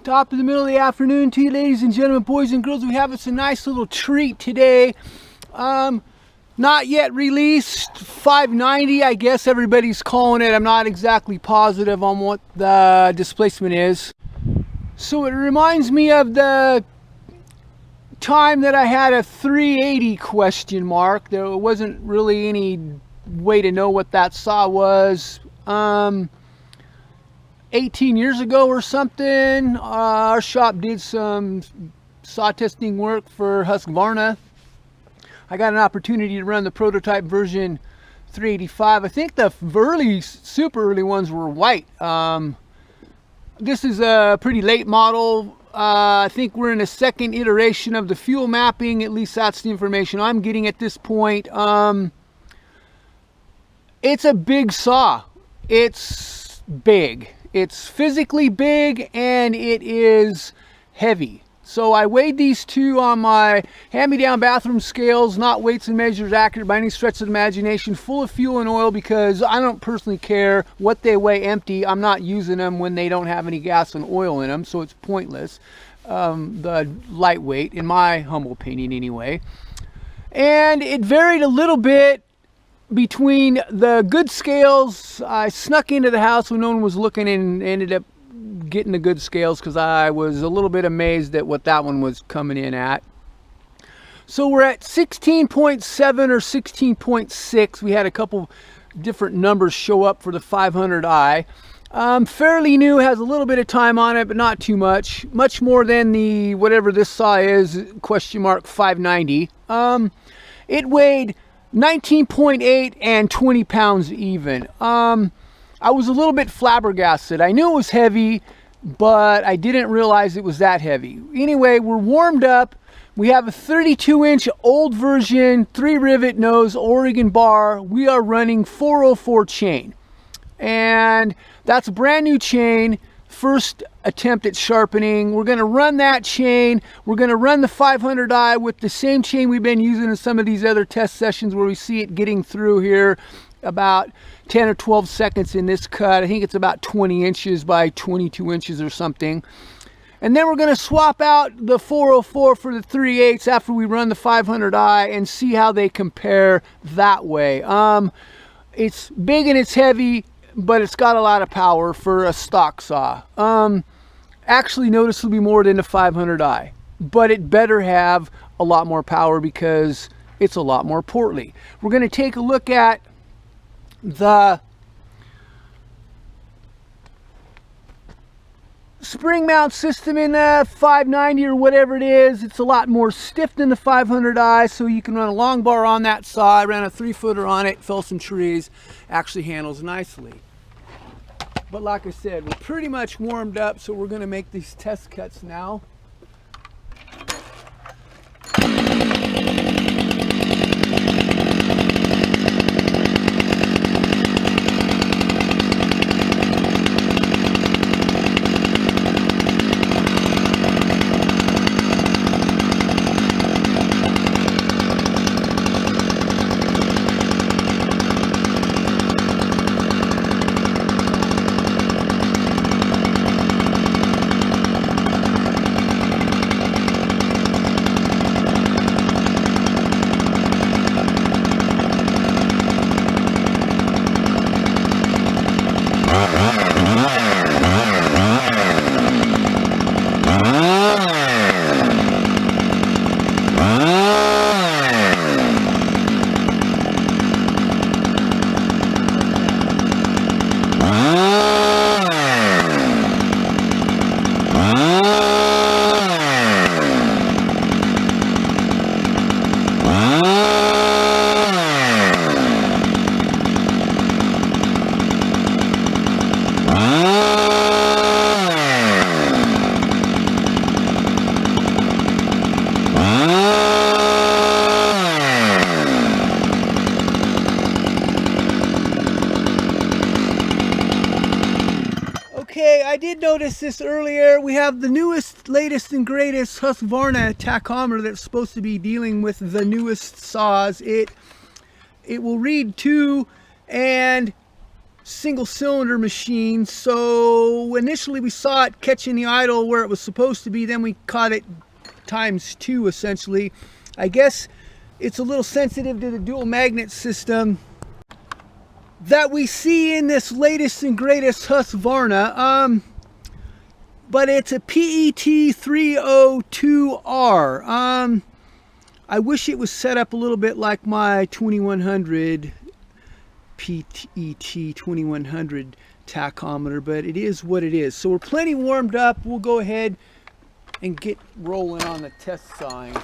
Top of the middle of the afternoon to you, ladies and gentlemen, boys and girls. We have us a nice little treat today. Not yet released, 590, I guess everybody's calling it. I'm not exactly positive on what the displacement is. So it reminds me of the time that I had a 380 question mark. There wasn't really any way to know what that saw was. 18 years ago or something, our shop did some saw testing work for Husqvarna. I got an opportunity to run the prototype version 385. I think the early, super early ones were white. This is a pretty late model. I think we're in a second iteration of the fuel mapping. At least that's the information I'm getting at this point. It's a big saw. It's big. It's physically big and it is heavy. So I weighed these two on my hand-me-down bathroom scales, not weights and measures accurate by any stretch of the imagination, full of fuel and oil because I don't personally care what they weigh empty. I'm not using them when they don't have any gas and oil in them, so it's pointless. The lightweight, in my humble opinion anyway. And it varied a little bit between the good scales. I snuck into the house when no one was looking and ended up getting the good scales because I was a little bit amazed at what that one was coming in at. So we're at 16.7 or 16.6. We had a couple different numbers show up for the 500i. Fairly new, has a little bit of time on it, but not too much. Much more than the whatever this saw is, question mark 590. It weighed 19.8 and 20 pounds even. I was a little bit flabbergasted. I knew it was heavy, but I didn't realize it was that heavy. Anyway, we're warmed up. We have a 32-inch old version, 3-rivet nose Oregon bar. We are running 404 chain. And that's a brand new chain. First attempt at sharpening. We're going to run that chain. We're going to run the 500i with the same chain we've been using in some of these other test sessions where we see it getting through here about 10 or 12 seconds in this cut. I think it's about 20 inches by 22 inches or something. And then we're going to swap out the 404 for the 3/8 after we run the 500i and see how they compare that way. It's big and it's heavy, but it's got a lot of power for a stock saw. Actually noticeably more than the 500i, but it better have a lot more power because it's a lot more portly. We're going to take a look at the spring mount system in the 590 or whatever it is. It's a lot more stiff than the 500i, so you can run a long bar on that saw. I ran a 3-footer on it, fell some trees, actually handles nicely. But like I said, we're pretty much warmed up, so we're going to make these test cuts now. I did notice this earlier. We have the newest, latest, and greatest Husqvarna tachometer that's supposed to be dealing with the newest saws. It will read 2 and single cylinder machine. So initially we saw it catching the idle where it was supposed to be, then we caught it ×2 essentially. I guess it's a little sensitive to the dual magnet system that we see in this latest and greatest Husqvarna. But it's a PET302R. I wish it was set up a little bit like my 2100 PET2100 tachometer, but it is what it is. So we're plenty warmed up. We'll go ahead and get rolling on the test sawing.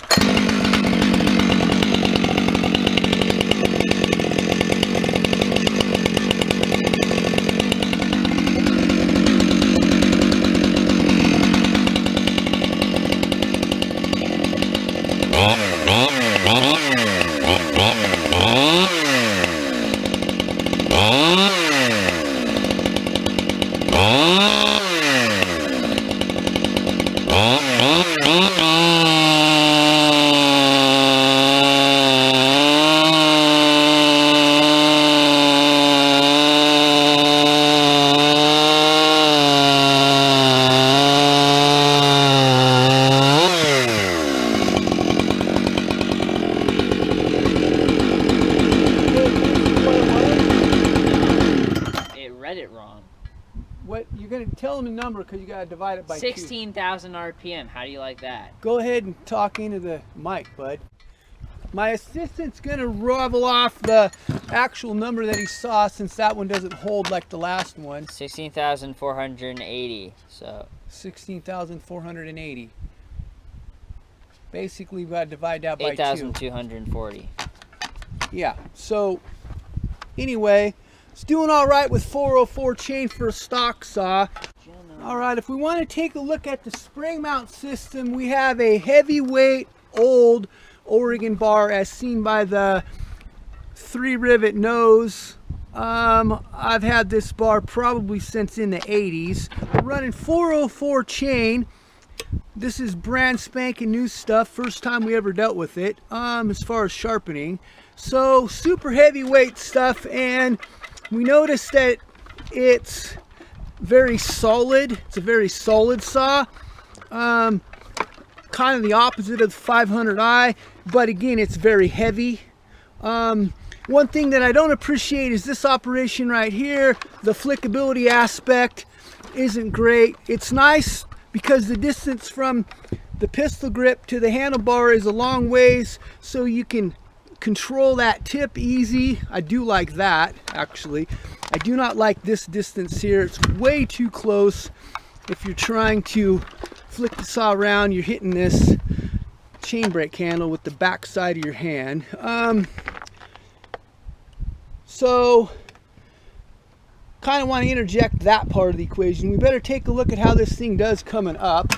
What you're going to tell them a number because you got to divide it by 16,000 RPM. How do you like that? Go ahead and talk into the mic, bud. My assistant's going to ravel off the actual number that he saw, since that one doesn't hold like the last one. 16,480. So 16,480. Basically, we got to divide that by 2. 8,240. Yeah. So anyway, it's doing all right with 404 chain for a stock saw. All right, if we want to take a look at the spring mount system, we have a heavyweight old Oregon bar as seen by the 3 rivet nose. I've had this bar probably since in the 80s. We're running 404 chain. This is brand spanking new stuff. First time we ever dealt with it as far as sharpening. So super heavyweight stuff, and we noticed that it's very solid. It's a very solid saw. Kind of the opposite of the 500i, but again, it's very heavy. One thing that I don't appreciate is this operation right here. The flickability aspect isn't great. It's nice because the distance from the pistol grip to the handlebar is a long ways, so you can control that tip easy. I do like that, actually. I do not like this distance here. It's way too close. If you're trying to flick the saw around, you're hitting this chain brake handle with the back side of your hand. So kind of want to interject that part of the equation. We better take a look at how this thing does coming up.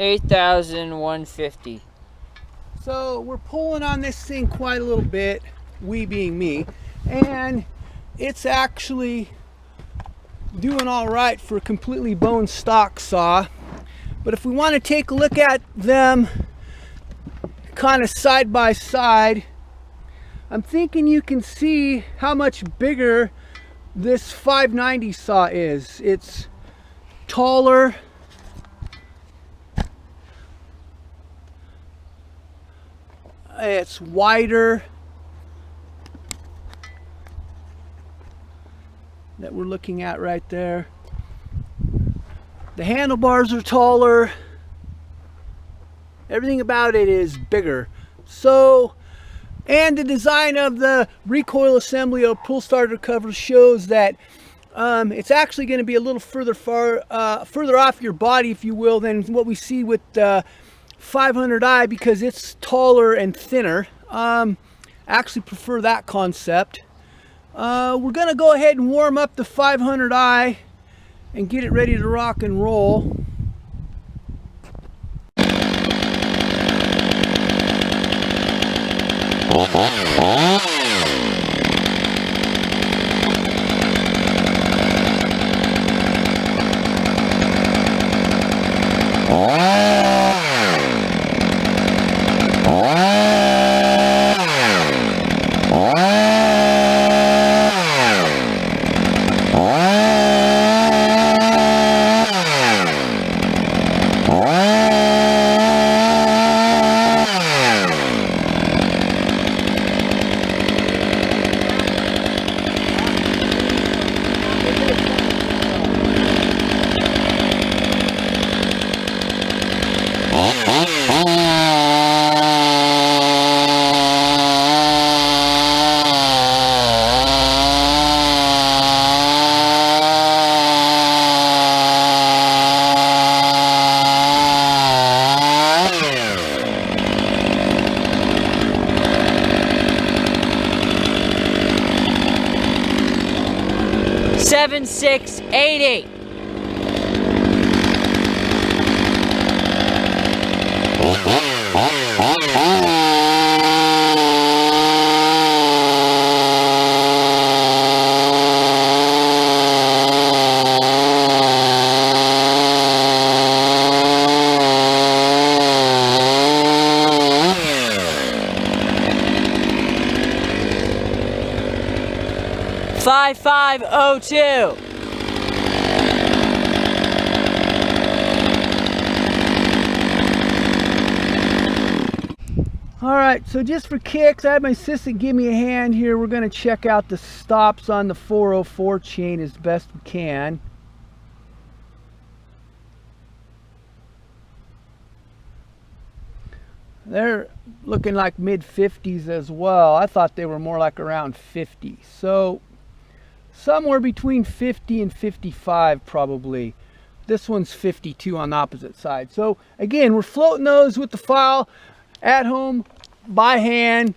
8,150. So we're pulling on this thing quite a little bit, we being me, and it's actually doing all right for a completely bone stock saw. But if we want to take a look at them kind of side by side, I'm thinking you can see how much bigger this 590 saw is. It's taller, it's wider, that we're looking at right there. The handlebars are taller. Everything about it is bigger. So, and the design of the recoil assembly or pull starter cover shows that it's actually going to be a little further off your body, if you will, than what we see with the 500i, because it's taller and thinner. I actually prefer that concept. We're going to go ahead and warm up the 500i and get it ready to rock and roll. Seven, 6, 8, 8. Five, 502. All right, so just for kicks, I had my assistant give me a hand here. We're going to check out the stops on the 404 chain as best we can. They're looking like mid-50s as well. I thought they were more like around 50. So somewhere between 50 and 55 probably. This one's 52 on the opposite side. So again, we're floating those with the file at home by hand.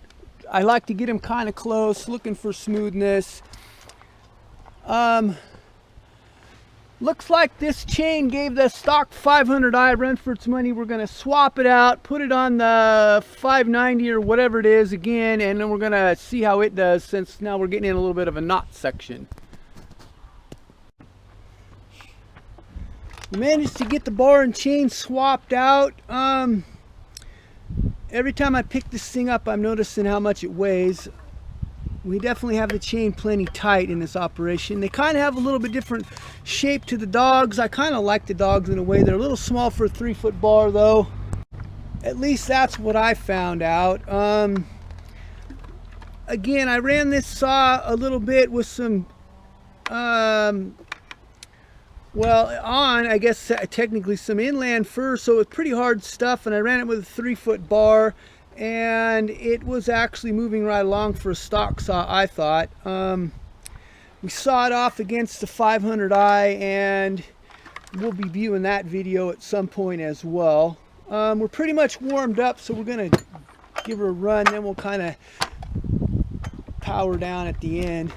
I like to get them kind of close, looking for smoothness. Looks like this chain gave the stock 500i run for its money. We're going to swap it out, put it on the 590 or whatever it is again, and then we're going to see how it does, since now we're getting in a little bit of a knot section. We managed to get the bar and chain swapped out. Every time I pick this thing up, I'm noticing how much it weighs. We definitely have the chain plenty tight in this operation. They kind of have a little bit different shape to the dogs. I kind of like the dogs in a way. They're a little small for a 3-foot bar though. At least that's what I found out. Again, I ran this saw a little bit with some, I guess technically some inland fur, so it's pretty hard stuff, and I ran it with a 3-foot bar, and it was actually moving right along for a stock saw, I thought. We sawed off against the 500i, and we'll be viewing that video at some point as well. We're pretty much warmed up, so we're going to give her a run, then we'll kind of power down at the end.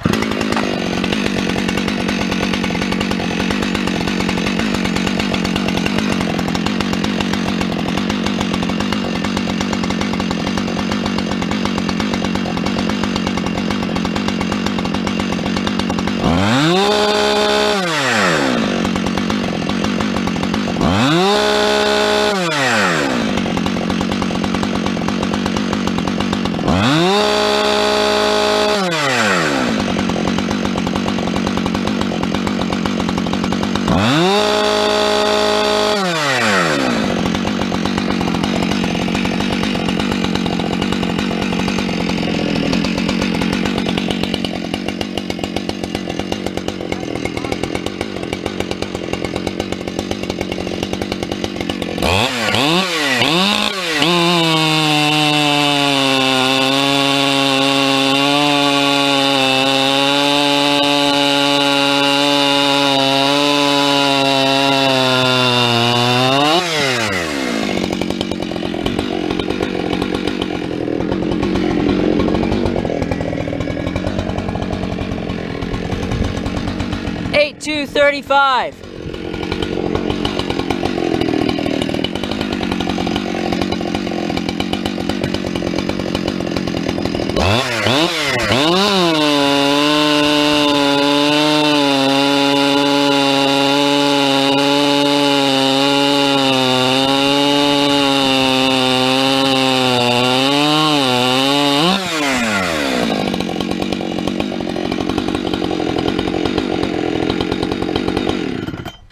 35.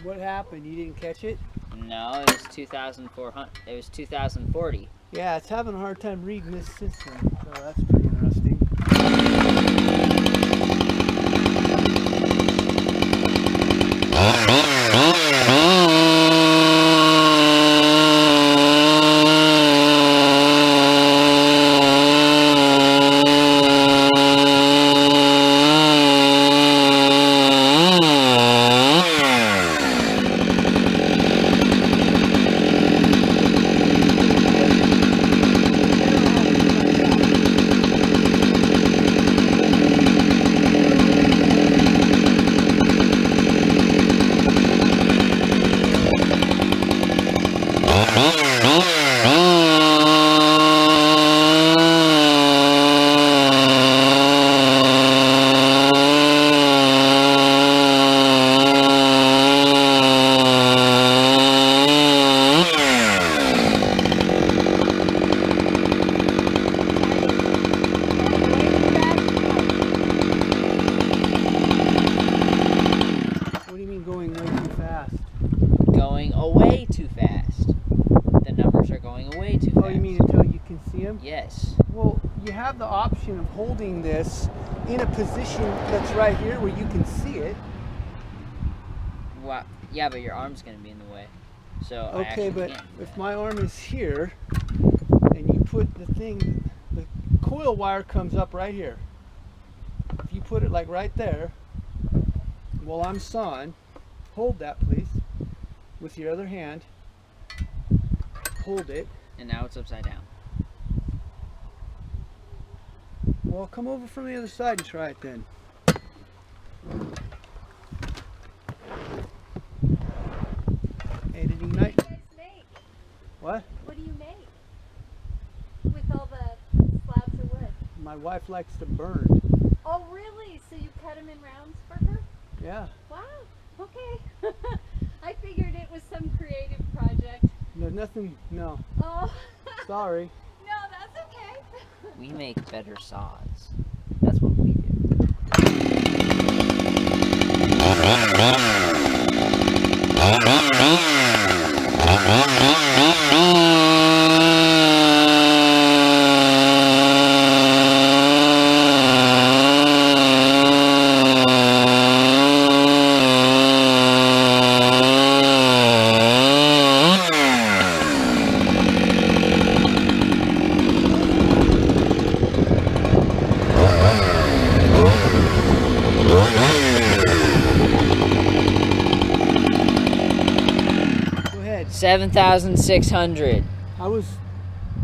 What happened? You didn't catch it? No, it was 2,400. It was 2,040. Yeah, it's having a hard time reading this system, so that's pretty interesting. Going away too fast. The numbers are going away too fast. Oh, you mean until you can see them? Yes. Well, you have the option of holding this in a position that's right here where you can see it. Wow. Yeah, but your arm's going to be in the way. So Okay, but can't do if that. my arm is here and you put the thing, the coil wire comes up right here. If you put it like right there, while I'm sawing, hold that please. With your other hand, hold it. And now it's upside down. Well, come over from the other side and try it then. Editing night. What do you guys make? What? What do you make with all the slabs of wood? My wife likes to burn. Oh, really? So you cut them in rounds for her? Yeah. Wow. Okay. I figured it was some creative project. No, nothing. No. Oh. Sorry. No, that's okay. We make better saws. That's what we do. Go ahead. 7,600. I was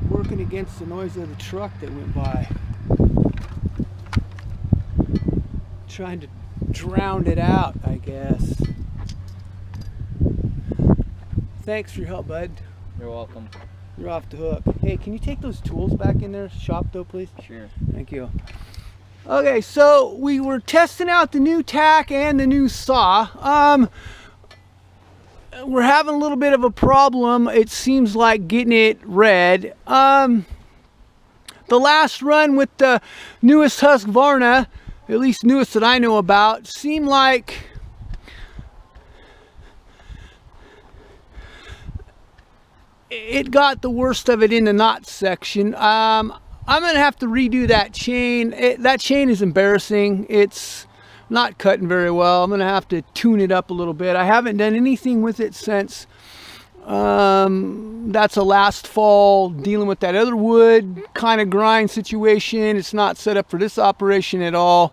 working against the noise of the truck that went by. Trying to drown it out, I guess. Thanks for your help, bud. You're welcome. You're off the hook. Hey, can you take those tools back in their shop though, please? Sure. Thank you. Okay, so we were testing out the new tack and the new saw. We're having a little bit of a problem. It seems like getting it read. The last run with the newest Husqvarna, at least newest that I know about, seemed like it got the worst of it in the knot section. I'm gonna have to redo that chain. That chain is embarrassing. It's not cutting very well. I'm gonna have to tune it up a little bit. I haven't done anything with it since that's a last fall dealing with that other wood kind of grind situation. It's not set up for this operation at all.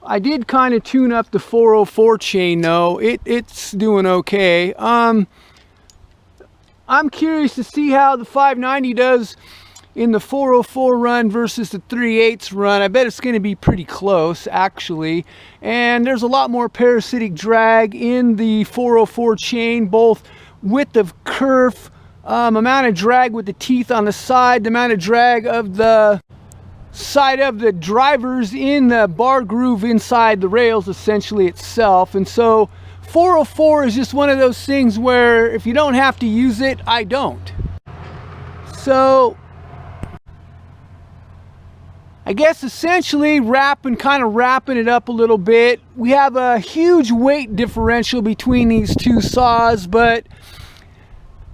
I did kind of tune up the 404 chain though. It's doing okay. I'm curious to see how the 590 does in the 404 run versus the 3/8 run. I bet it's going to be pretty close, actually. And there's a lot more parasitic drag in the 404 chain, both width of kerf, amount of drag with the teeth on the side, the amount of drag of the side of the drivers in the bar groove inside the rails essentially itself. And so 404 is just one of those things where if you don't have to use it, I don't. So I guess essentially wrapping it up a little bit, we have a huge weight differential between these two saws, but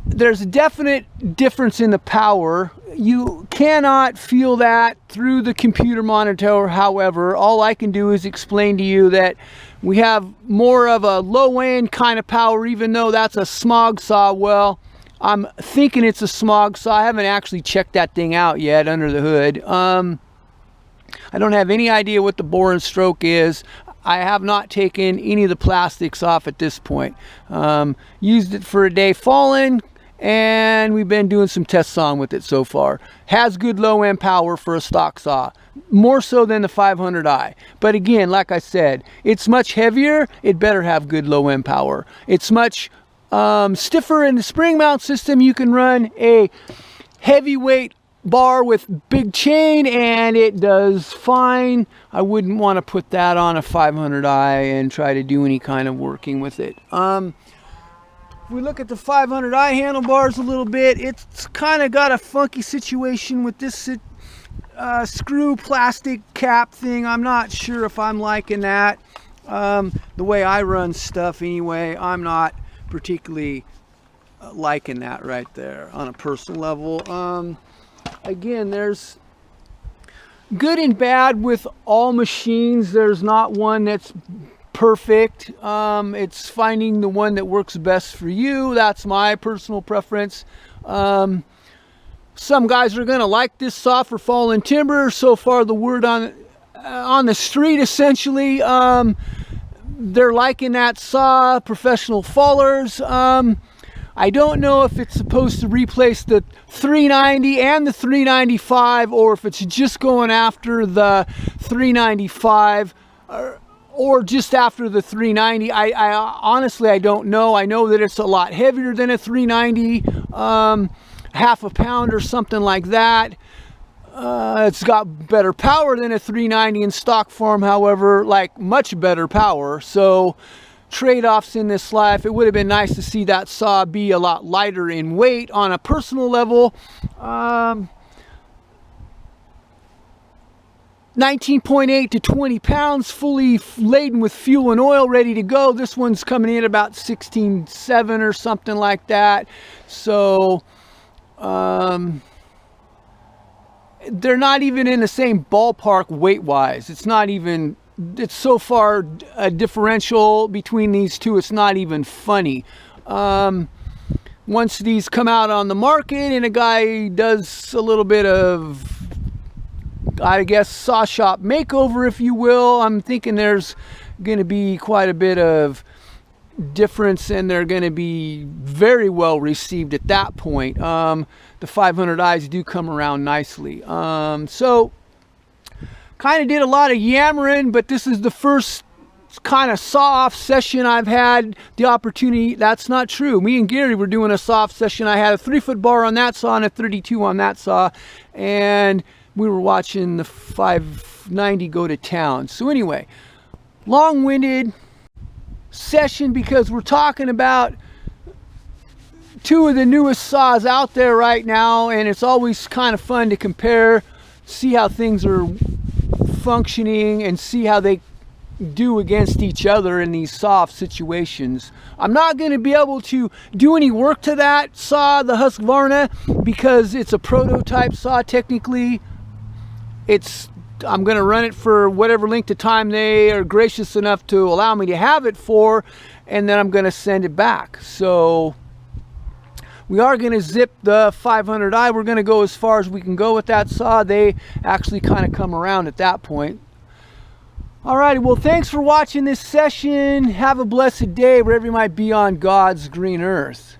there's a definite difference in the power. You cannot feel that through the computer monitor. However, all I can do is explain to you that we have more of a low end kind of power, even though that's a smog saw. Well, I'm thinking it's a smog saw. I haven't actually checked that thing out yet under the hood. I don't have any idea what the bore and stroke is. I have not taken any of the plastics off at this point. Used it for a day falling, and we've been doing some tests on with it so far. Has good low end power for a stock saw, more so than the 500i. But again, like I said, it's much heavier. It better have good low end power. It's much stiffer in the spring mount system. You can run a heavyweight bar with big chain and it does fine. I wouldn't want to put that on a 500i and try to do any kind of working with it. If we look at the 500i handlebars a little bit, it's kind of got a funky situation with this screw plastic cap thing. I'm not sure if I'm liking that. The way I run stuff anyway, I'm not particularly liking that right there on a personal level. Again, there's good and bad with all machines. There's not one that's perfect. It's finding the one that works best for you. That's my personal preference. Some guys are going to like this saw for fallen timber. So far, the word on the street, essentially, they're liking that saw. Professional fallers. I don't know if it's supposed to replace the 390 and the 395, or if it's just going after the 395 or just after the 390. I honestly, I don't know. I know that it's a lot heavier than a 390, half a pound or something like that. It's got better power than a 390 in stock form, however, like much better power. So trade-offs in this life. It would have been nice to see that saw be a lot lighter in weight on a personal level. 19.8 to 20 pounds, fully laden with fuel and oil, ready to go. This one's coming in about 16.7 or something like that. So they're not even in the same ballpark weight-wise. It's not even, it's so far a differential between these two, it's not even funny. Once these come out on the market and a guy does a little bit of, I guess, saw shop makeover, if you will, I'm thinking there's going to be quite a bit of difference and they're going to be very well received at that point. The 500i's do come around nicely. So kind of did a lot of yammering, but this is the first kind of saw-off session I've had the opportunity. That's not true. Me and Gary were doing a saw-off session. I had a 3-foot bar on that saw and a 32 on that saw, and we were watching the 590 go to town. So anyway, long-winded session because we're talking about two of the newest saws out there right now, and it's always kind of fun to compare, see how things are functioning and see how they do against each other in these soft situations. I'm not going to be able to do any work to that saw, the Husqvarna, because it's a prototype saw. Technically, I'm going to run it for whatever length of time they are gracious enough to allow me to have it for, and then I'm going to send it back. So we are going to zip the 500i. We're going to go as far as we can go with that saw. They actually kind of come around at that point. Alrighty, well, thanks for watching this session. Have a blessed day wherever you might be on God's green earth.